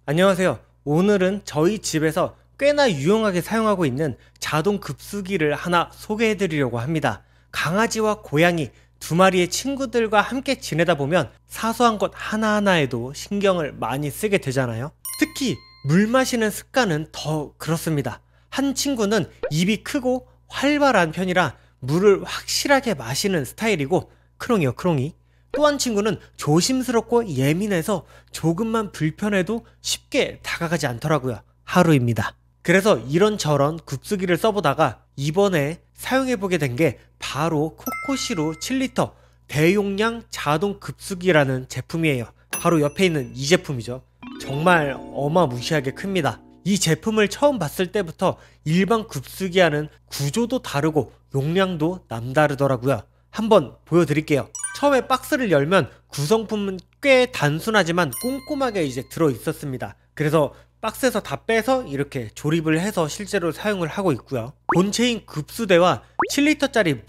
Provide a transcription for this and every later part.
안녕하세요. 오늘은 저희 집에서 꽤나 유용하게 사용하고 있는 자동 급수기를 하나 소개해 드리려고 합니다. 강아지와 고양이 두 마리의 친구들과 함께 지내다 보면 사소한 것 하나하나에도 신경을 많이 쓰게 되잖아요. 특히 물 마시는 습관은 더 그렇습니다. 한 친구는 입이 크고 활발한 편이라 물을 확실하게 마시는 스타일이고, 크롱이요, 크롱이. 또 한 친구는 조심스럽고 예민해서 조금만 불편해도 쉽게 다가가지 않더라고요. 하루입니다. 그래서 이런저런 급수기를 써보다가 이번에 사용해보게 된 게 바로 코코시루 7리터 대용량 자동 급수기라는 제품이에요. 바로 옆에 있는 이 제품이죠. 정말 어마무시하게 큽니다. 이 제품을 처음 봤을 때부터 일반 급수기와는 구조도 다르고 용량도 남다르더라고요. 한번 보여드릴게요. 처음에 박스를 열면 구성품은 꽤 단순하지만 꼼꼼하게 이제 들어있었습니다. 그래서 박스에서 다 빼서 이렇게 조립을 해서 실제로 사용을 하고 있고요. 본체인 급수대와 7리터짜리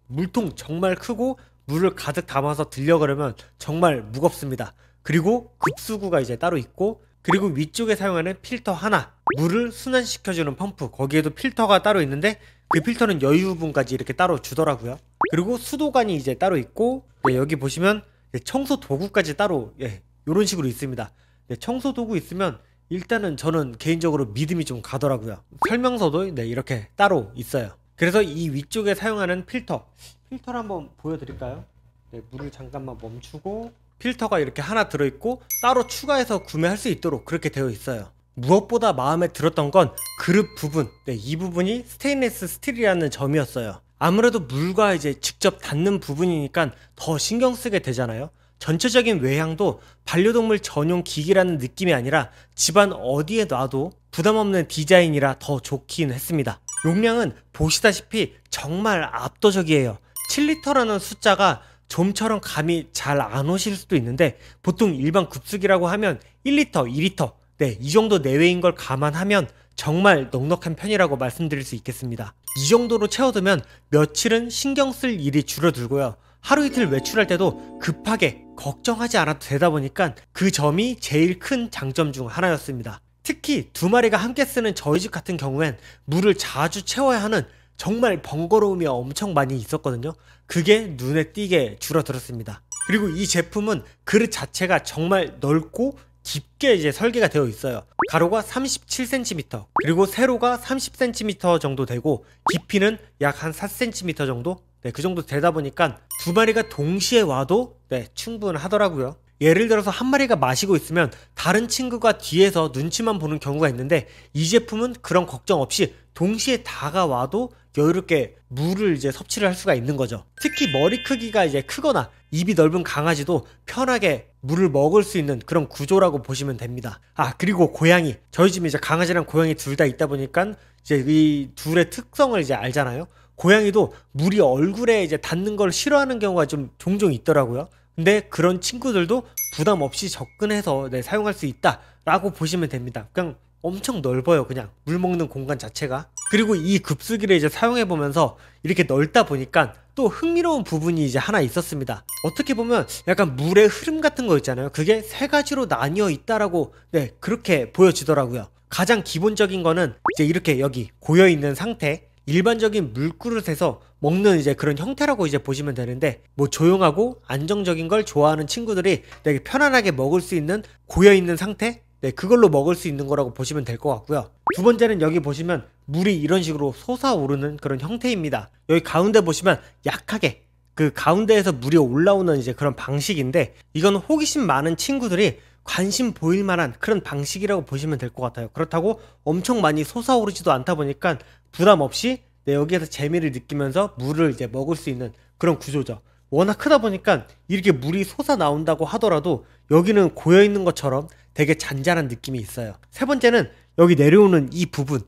물통 정말 크고 물을 가득 담아서 들려가려면 정말 무겁습니다. 그리고 급수구가 이제 따로 있고, 그리고 위쪽에 사용하는 필터 하나, 물을 순환시켜주는 펌프, 거기에도 필터가 따로 있는데 그 필터는 여유분까지 이렇게 따로 주더라고요. 그리고 수도관이 이제 따로 있고, 여기 보시면 청소 도구까지 따로 이런 식으로 있습니다. 청소 도구 있으면 일단은 저는 개인적으로 믿음이 좀 가더라고요. 설명서도 이렇게 따로 있어요. 그래서 이 위쪽에 사용하는 필터를 한번 보여드릴까요? 물을 잠깐만 멈추고, 필터가 이렇게 하나 들어있고 따로 추가해서 구매할 수 있도록 그렇게 되어 있어요. 무엇보다 마음에 들었던 건 그릇 부분, 이 부분이 스테인리스 스틸이라는 점이었어요. 아무래도 물과 이제 직접 닿는 부분이니까 더 신경 쓰게 되잖아요. 전체적인 외향도 반려동물 전용 기기라는 느낌이 아니라 집안 어디에 놔도 부담 없는 디자인이라 더 좋긴 했습니다. 용량은 보시다시피 정말 압도적이에요. 7리터라는 숫자가 좀처럼 감이 잘 안 오실 수도 있는데, 보통 일반 급수기라고 하면 1리터, 2리터, 이 정도 내외인 걸 감안하면 정말 넉넉한 편이라고 말씀드릴 수 있겠습니다. 이 정도로 채워두면 며칠은 신경 쓸 일이 줄어들고요. 하루 이틀 외출할 때도 급하게 걱정하지 않아도 되다 보니까 그 점이 제일 큰 장점 중 하나였습니다. 특히 두 마리가 함께 쓰는 저희 집 같은 경우엔 물을 자주 채워야 하는 정말 번거로움이 엄청 많이 있었거든요. 그게 눈에 띄게 줄어들었습니다. 그리고 이 제품은 그릇 자체가 정말 넓고 깊게 이제 설계가 되어 있어요. 가로가 37cm, 그리고 세로가 30cm 정도 되고, 깊이는 약 한 4cm 정도? 그 정도 되다 보니까 두 마리가 동시에 와도 충분하더라고요. 예를 들어서 한 마리가 마시고 있으면 다른 친구가 뒤에서 눈치만 보는 경우가 있는데, 이 제품은 그런 걱정 없이 동시에 다가와도 여유롭게 물을 이제 섭취를 할 수가 있는 거죠. 특히 머리 크기가 이제 크거나 입이 넓은 강아지도 편하게 물을 먹을 수 있는 그런 구조라고 보시면 됩니다. 그리고 고양이, 저희 집에 이제 강아지랑 고양이 둘 다 있다 보니까 이제 이 둘의 특성을 이제 알잖아요. 고양이도 물이 얼굴에 이제 닿는 걸 싫어하는 경우가 좀 종종 있더라고요. 근데 그런 친구들도 부담 없이 접근해서 사용할 수 있다라고 보시면 됩니다. 그냥 엄청 넓어요. 그냥 물 먹는 공간 자체가. 그리고 이 급수기를 이제 사용해 보면서 이렇게 넓다 보니까 또 흥미로운 부분이 이제 하나 있었습니다. 어떻게 보면 약간 물의 흐름 같은 거 있잖아요. 그게 세 가지로 나뉘어 있다라고 그렇게 보여지더라고요. 가장 기본적인 거는 이제 이렇게 여기 고여 있는 상태, 일반적인 물그릇에서 먹는 이제 그런 형태라고 이제 보시면 되는데, 뭐 조용하고 안정적인 걸 좋아하는 친구들이 되게 편안하게 먹을 수 있는 고여있는 상태? 그걸로 먹을 수 있는 거라고 보시면 될 것 같고요. 두 번째는 여기 보시면 물이 이런 식으로 솟아오르는 그런 형태입니다. 여기 가운데 보시면 약하게 그 가운데에서 물이 올라오는 이제 그런 방식인데, 이건 호기심 많은 친구들이 관심 보일 만한 그런 방식이라고 보시면 될 것 같아요. 그렇다고 엄청 많이 솟아오르지도 않다 보니까 부담 없이 여기에서 재미를 느끼면서 물을 이제 먹을 수 있는 그런 구조죠. 워낙 크다 보니까 이렇게 물이 솟아 나온다고 하더라도 여기는 고여 있는 것처럼 되게 잔잔한 느낌이 있어요. 세 번째는 여기 내려오는 이 부분,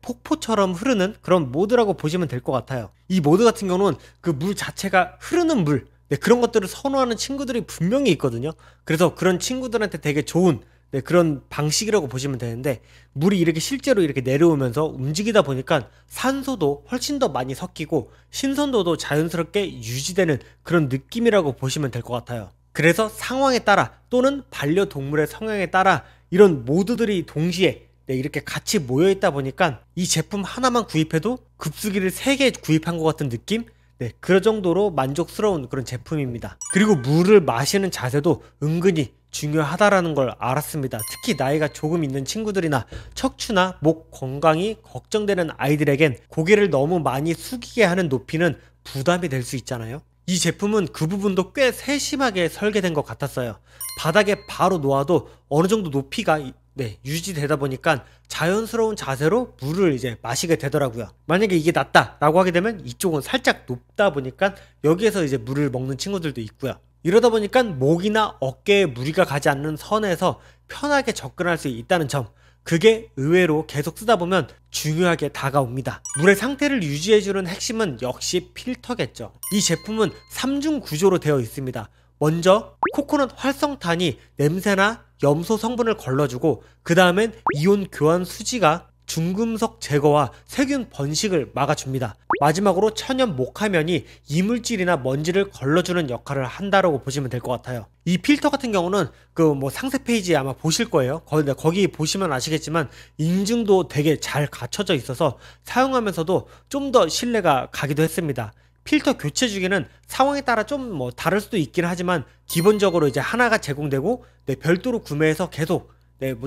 폭포처럼 흐르는 그런 모드라고 보시면 될 것 같아요. 이 모드 같은 경우는 그 물 자체가 흐르는 물, 그런 것들을 선호하는 친구들이 분명히 있거든요. 그래서 그런 친구들한테 되게 좋은 그런 방식이라고 보시면 되는데, 물이 이렇게 실제로 이렇게 내려오면서 움직이다 보니까 산소도 훨씬 더 많이 섞이고 신선도도 자연스럽게 유지되는 그런 느낌이라고 보시면 될 것 같아요. 그래서 상황에 따라 또는 반려동물의 성향에 따라 이런 모드들이 동시에 이렇게 같이 모여있다 보니까 이 제품 하나만 구입해도 급수기를 3개 구입한 것 같은 느낌? 그 정도로 만족스러운 그런 제품입니다. 그리고 물을 마시는 자세도 은근히 중요하다라는 걸 알았습니다. 특히 나이가 조금 있는 친구들이나 척추나 목 건강이 걱정되는 아이들에겐 고개를 너무 많이 숙이게 하는 높이는 부담이 될 수 있잖아요. 이 제품은 그 부분도 꽤 세심하게 설계된 것 같았어요. 바닥에 바로 놓아도 어느 정도 높이가 유지되다 보니까 자연스러운 자세로 물을 이제 마시게 되더라고요. 만약에 이게 낮다 라고 하게 되면 이쪽은 살짝 높다 보니까 여기에서 이제 물을 먹는 친구들도 있고요. 이러다 보니까 목이나 어깨에 무리가 가지 않는 선에서 편하게 접근할 수 있다는 점, 그게 의외로 계속 쓰다 보면 중요하게 다가옵니다. 물의 상태를 유지해주는 핵심은 역시 필터겠죠. 이 제품은 3중 구조로 되어 있습니다. 먼저 코코넛 활성탄이 냄새나 염소 성분을 걸러주고, 그 다음엔 이온 교환 수지가 중금속 제거와 세균 번식을 막아줍니다. 마지막으로 천연 목화면이 이물질이나 먼지를 걸러주는 역할을 한다라고 보시면 될 것 같아요. 이 필터 같은 경우는 그 상세 페이지에 아마 보실 거예요. 거기 보시면 아시겠지만 인증도 되게 잘 갖춰져 있어서 사용하면서도 좀 더 신뢰가 가기도 했습니다. 필터 교체 주기는 상황에 따라 좀 다를 수도 있긴 하지만 기본적으로 이제 하나가 제공되고 별도로 구매해서 계속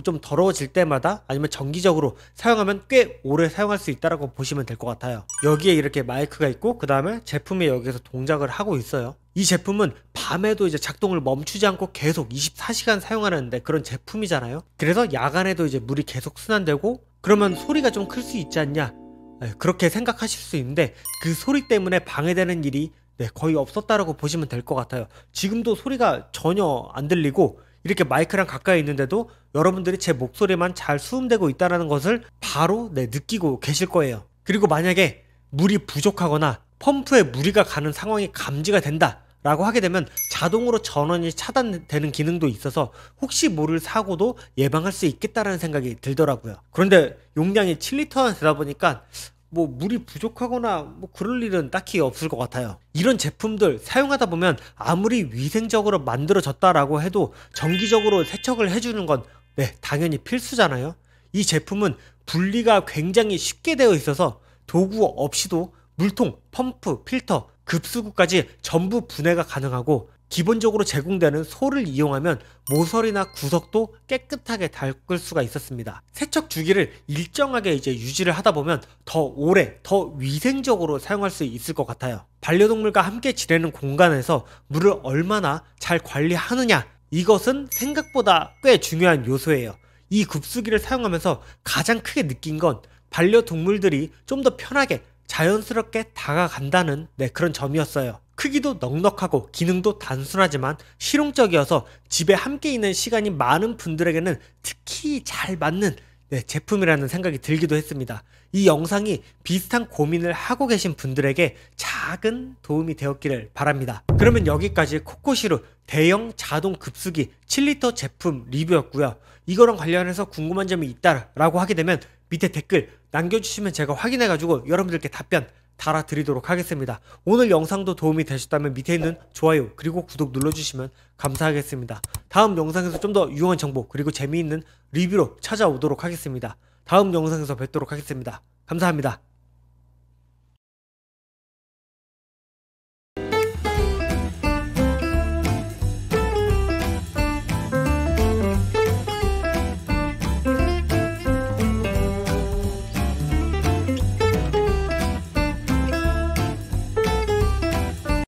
좀 더러워질 때마다 아니면 정기적으로 사용하면 꽤 오래 사용할 수 있다라고 보시면 될 것 같아요. 여기에 이렇게 마이크가 있고, 그 다음에 제품이 여기서 동작을 하고 있어요. 이 제품은 밤에도 이제 작동을 멈추지 않고 계속 24시간 사용하는 그런 제품이잖아요. 그래서 야간에도 이제 물이 계속 순환되고, 그러면 소리가 좀 클 수 있지 않냐, 그렇게 생각하실 수 있는데 그 소리 때문에 방해되는 일이 거의 없었다라고 보시면 될 것 같아요. 지금도 소리가 전혀 안 들리고 이렇게 마이크랑 가까이 있는데도 여러분들이 제 목소리만 잘 수음되고 있다는 것을 바로 느끼고 계실 거예요. 그리고 만약에 물이 부족하거나 펌프에 무리가 가는 상황이 감지가 된다 라고 하게 되면 자동으로 전원이 차단되는 기능도 있어서 혹시 모를 사고도 예방할 수 있겠다라는 생각이 들더라고요. 그런데 용량이 7리터나 되다 보니까 물이 부족하거나 그럴 일은 딱히 없을 것 같아요. 이런 제품들 사용하다 보면 아무리 위생적으로 만들어졌다라고 해도 정기적으로 세척을 해주는 건 당연히 필수잖아요. 이 제품은 분리가 굉장히 쉽게 되어 있어서 도구 없이도 물통, 펌프, 필터, 급수구까지 전부 분해가 가능하고, 기본적으로 제공되는 솔을 이용하면 모서리나 구석도 깨끗하게 닦을 수가 있었습니다. 세척 주기를 일정하게 이제 유지를 하다 보면 더 오래, 더 위생적으로 사용할 수 있을 것 같아요. 반려동물과 함께 지내는 공간에서 물을 얼마나 잘 관리하느냐, 이것은 생각보다 꽤 중요한 요소예요. 이 급수기를 사용하면서 가장 크게 느낀 건 반려동물들이 좀 더 편하게 자연스럽게 다가간다는 그런 점이었어요. 크기도 넉넉하고 기능도 단순하지만 실용적이어서 집에 함께 있는 시간이 많은 분들에게는 특히 잘 맞는 제품이라는 생각이 들기도 했습니다. 이 영상이 비슷한 고민을 하고 계신 분들에게 작은 도움이 되었기를 바랍니다. 그러면 여기까지 코코시루 대형 자동 급수기 7리터 제품 리뷰였고요. 이거랑 관련해서 궁금한 점이 있다라고 하게 되면 밑에 댓글 남겨주시면 제가 확인해가지고 여러분들께 답변 달아드리도록 하겠습니다. 오늘 영상도 도움이 되셨다면 밑에 있는 좋아요 그리고 구독 눌러주시면 감사하겠습니다. 다음 영상에서 좀 더 유용한 정보 그리고 재미있는 리뷰로 찾아오도록 하겠습니다. 다음 영상에서 뵙도록 하겠습니다. 감사합니다.